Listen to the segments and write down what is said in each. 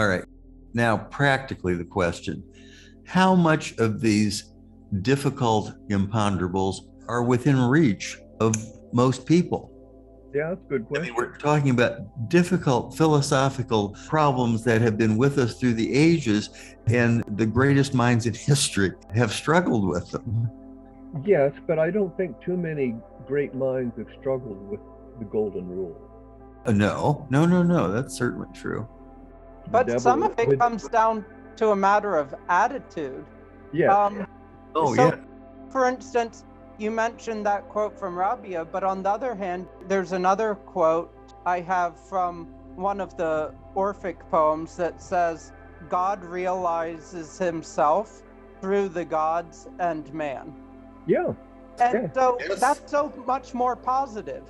All right. Now, practically the question, how much of these difficult imponderables are within reach of most people? Yeah, that's a good question. I mean, we're talking about difficult philosophical problems that have been with us through the ages, and the greatest minds in history have struggled with them. Yes, but I don't think too many great minds have struggled with the golden rule. No, no, no, no. That's certainly true. But some of it comes down to a matter of attitude. Yeah. For instance, you mentioned that quote from Rabia, but on the other hand, there's another quote I have from one of the Orphic poems that says, God realizes himself through the gods and man. Yeah. And so that's so much more positive.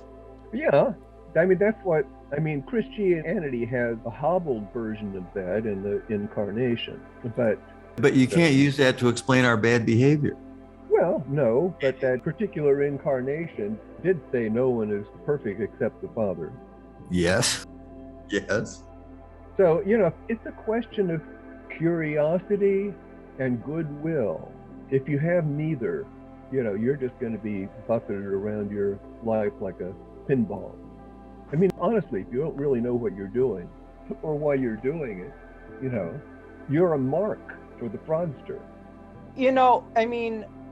Yeah. I mean, Christianity has a hobbled version of that in the Incarnation, but you can't use that to explain our bad behavior. Well, no, but that particular incarnation did say no one is perfect except the Father. Yes. Yes. So, it's a question of curiosity and goodwill. If you have neither, you're just going to be buffeted around your life like a pinball. I mean, honestly, if you don't really know what you're doing or why you're doing it, you're a mark for the fraudster.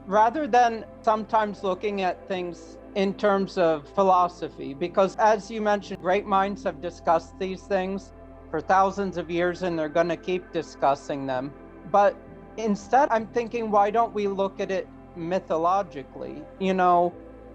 Rather than sometimes looking at things in terms of philosophy, because as you mentioned, great minds have discussed these things for thousands of years and they're going to keep discussing them. But instead, I'm thinking, why don't we look at it mythologically?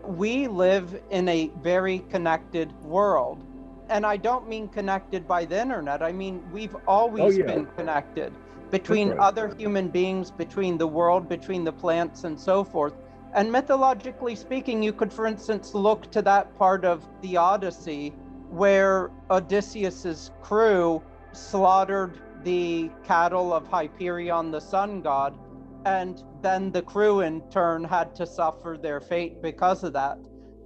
We live in a very connected world. And I don't mean connected by the internet. I mean, we've always been connected between other human beings, between the world, between the plants and so forth. And mythologically speaking, you could, for instance, look to that part of the Odyssey where Odysseus's crew slaughtered the cattle of Hyperion, the sun god, and then the crew in turn had to suffer their fate because of that.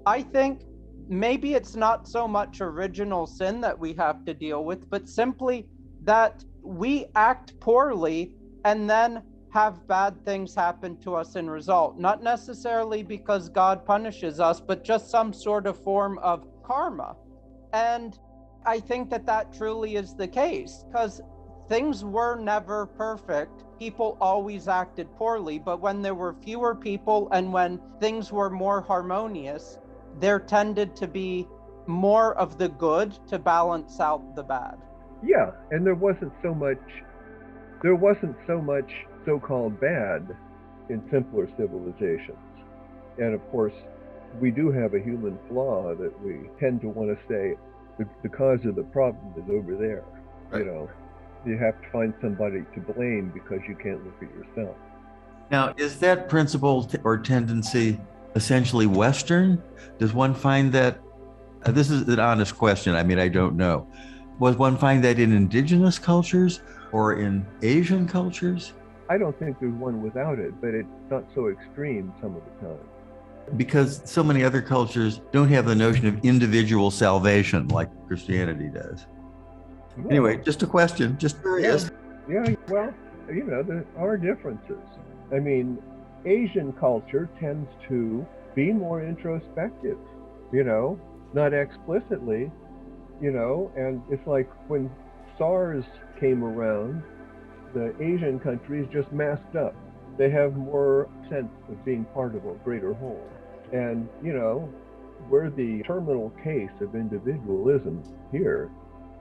I think maybe it's not so much original sin that we have to deal with, but simply that we act poorly and then have bad things happen to us in result. Not necessarily because God punishes us, but just some sort of form of karma. And I think that truly is the case, because things were never perfect. People always acted poorly, but when there were fewer people and when things were more harmonious, there tended to be more of the good to balance out the bad. Yeah, and there wasn't so much so-called bad in simpler civilizations. And of course, we do have a human flaw that we tend to want to say the cause of the problem is over there. Right. You have to find somebody to blame because you can't look at yourself. Now, is that principle or tendency essentially Western? Does one find that, this is an honest question, I don't know. Was one find that in indigenous cultures or in Asian cultures? I don't think there's one without it, but it's not so extreme some of the time. Because so many other cultures don't have the notion of individual salvation like Christianity does. Well, anyway, just a question, just curious. Yeah, well, there are differences. Asian culture tends to be more introspective, not explicitly, and it's like when SARS came around, the Asian countries just masked up. They have more sense of being part of a greater whole. And, we're the terminal case of individualism here.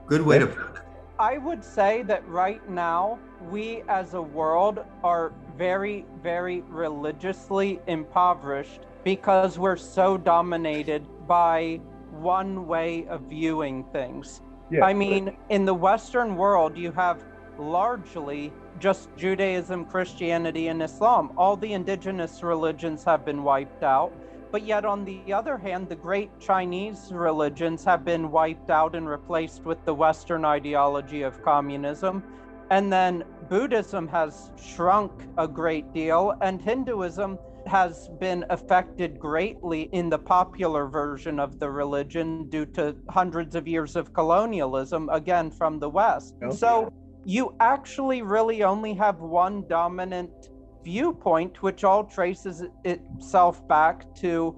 Good way to put it. I would say that right now, we as a world are very, very religiously impoverished because we're so dominated by one way of viewing things. Yeah. In the Western world, you have largely just Judaism, Christianity, and Islam. All the indigenous religions have been wiped out. But yet, on the other hand, the great Chinese religions have been wiped out and replaced with the Western ideology of communism. And then Buddhism has shrunk a great deal, and Hinduism has been affected greatly in the popular version of the religion due to hundreds of years of colonialism, again, from the West. Okay. So you actually really only have one dominant viewpoint, which all traces itself back to,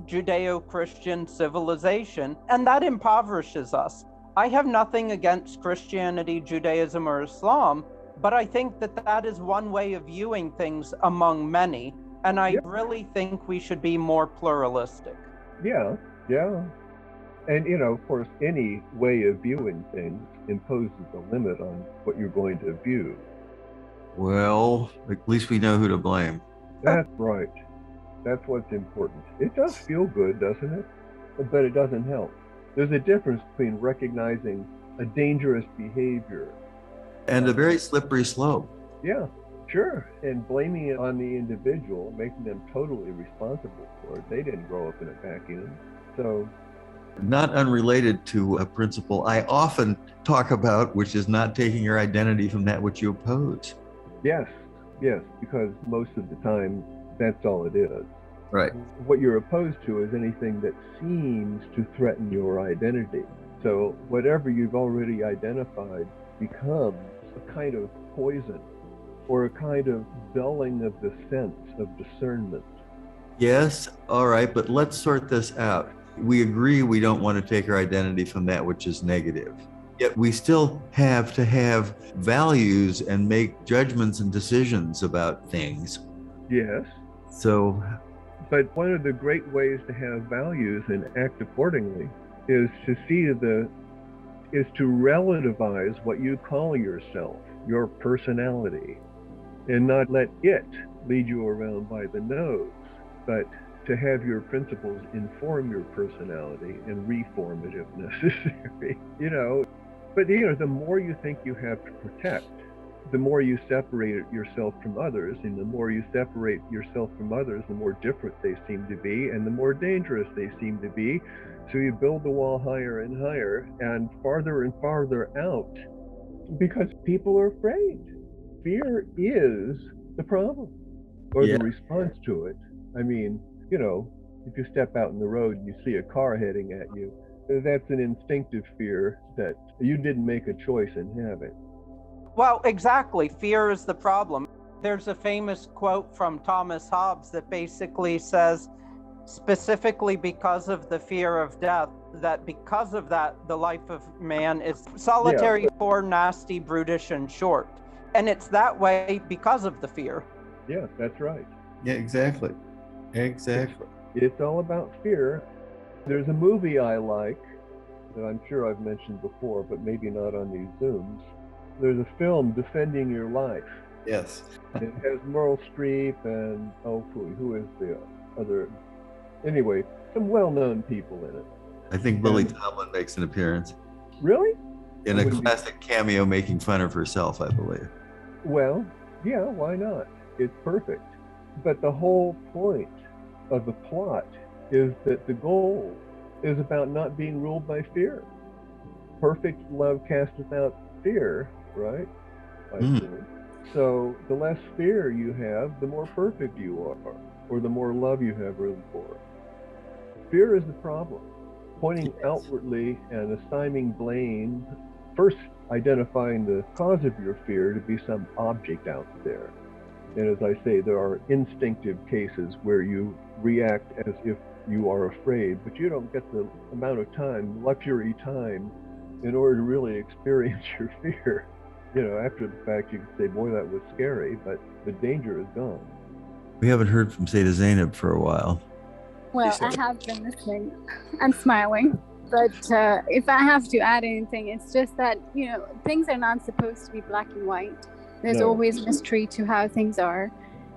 Judeo-Christian civilization, and that impoverishes us. I have nothing against Christianity, Judaism, or Islam, but I think that is one way of viewing things among many, and I really think we should be more pluralistic. Yeah. And, of course, any way of viewing things imposes a limit on what you're going to view. Well, at least we know who to blame. That's right. That's what's important. It does feel good, doesn't it? But it doesn't help. There's a difference between recognizing a dangerous behavior and a very slippery slope. Yeah, sure. And blaming it on the individual, making them totally responsible for it. They didn't grow up in a vacuum. So, not unrelated to a principle I often talk about, which is not taking your identity from that which you oppose. Yes, because most of the time, that's all it is. Right. What you're opposed to is anything that seems to threaten your identity. So whatever you've already identified becomes a kind of poison or a kind of dulling of the sense of discernment. Yes, all right, but let's sort this out. We agree we don't want to take our identity from that which is negative. Yet we still have to have values and make judgments and decisions about things. Yes. So, but one of the great ways to have values and act accordingly is to relativize what you call yourself, your personality, and not let it lead you around by the nose, but to have your principles inform your personality and reform it if necessary. But the more you think you have to protect, the more you separate yourself from others, and the more you separate yourself from others, the more different they seem to be, and the more dangerous they seem to be. So you build the wall higher and higher and farther out, because people are afraid. Fear is the problem, or the response to it. I mean, if you step out in the road and you see a car heading at you, that's an instinctive fear that you didn't make a choice in having. Well, exactly. Fear is the problem. There's a famous quote from Thomas Hobbes that basically says, specifically because of the fear of death, that because of that, the life of man is solitary, poor, nasty, brutish, and short. And it's that way because of the fear. Yeah, that's right. Yeah, exactly. It's all about fear. There's a movie I like that I'm sure I've mentioned before, but maybe not on these Zooms. There's a film, Defending Your Life. Yes. It has Meryl Streep and, who is the other? Anyway, some well-known people in it. I think Lily Tomlin makes an appearance. Really? In a classic cameo making fun of herself, I believe. Well, yeah, why not? It's perfect. But the whole point of the plot is that the goal is about not being ruled by fear. Perfect love casteth out fear, right? So the less fear you have, the more perfect you are, or the more love you have room for. Fear is the problem. Pointing outwardly and assigning blame, first identifying the cause of your fear to be some object out there. And as I say, there are instinctive cases where you react as if you are afraid, but you don't get the amount of time, luxury time, in order to really experience your fear. After the fact, you can say, boy, that was scary, but the danger is gone. We haven't heard from Seda Zainab for a while. Well, I have been listening and smiling, but if I have to add anything, it's just that, things are not supposed to be black and white. There's always mystery to how things are.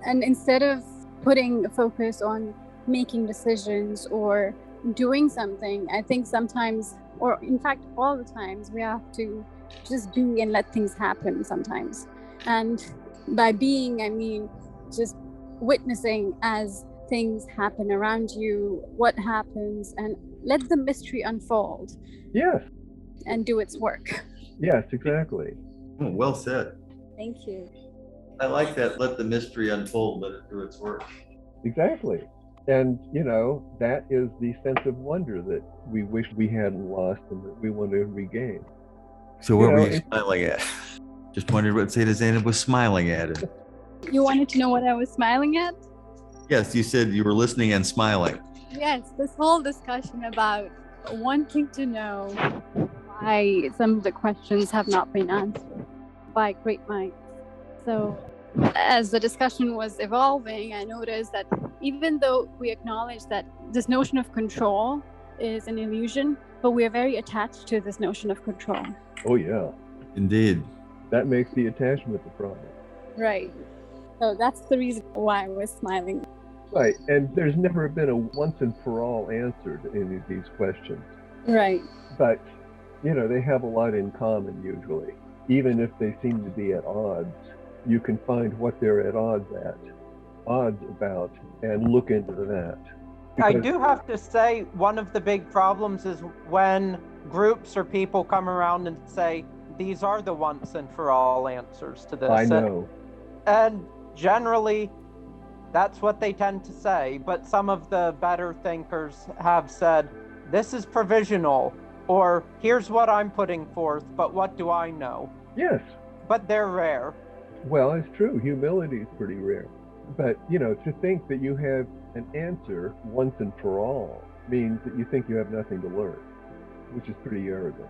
And instead of putting a focus on making decisions or doing something, I think sometimes, or in fact, all the times, we have to just be and let things happen sometimes. And by being, I mean, just witnessing as things happen around you, what happens, and let the mystery unfold. Yes. And do its work. Yes, exactly. Oh, well said. Thank you. I like that. Let the mystery unfold, let it do its work. Exactly. And, that is the sense of wonder that we wish we hadn't lost and that we want to regain. So what You were know, you smiling at? Just wondered what Seda Zainab was smiling at. You wanted to know what I was smiling at? Yes, you said you were listening and smiling. Yes, this whole discussion about wanting to know why some of the questions have not been answered by great minds. So as the discussion was evolving, I noticed that even though we acknowledge that this notion of control is an illusion, but we are very attached to this notion of control. oh yeah, Indeed. that makes the attachment the problem. Right. So that's the reason why I was smiling. Right, and there's never been a once and for all answer to any of these questions. Right. But, you know, they have a lot in common usually. Even if they seem to be at odds, you can find what they're at odds about, and look into that. I do have to say, one of the big problems is when groups or people come around and say, these are the once and for all answers to this. I know. And generally, that's what they tend to say. But some of the better thinkers have said, this is provisional, or here's what I'm putting forth, but what do I know? Yes. But they're rare. Well, it's true. Humility is pretty rare. But, you know, to think that you have an answer once and for all means that you think you have nothing to learn, which is pretty arrogant.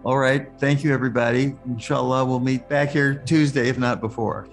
All right. Thank you, everybody. Inshallah, we'll meet back here Tuesday, if not before.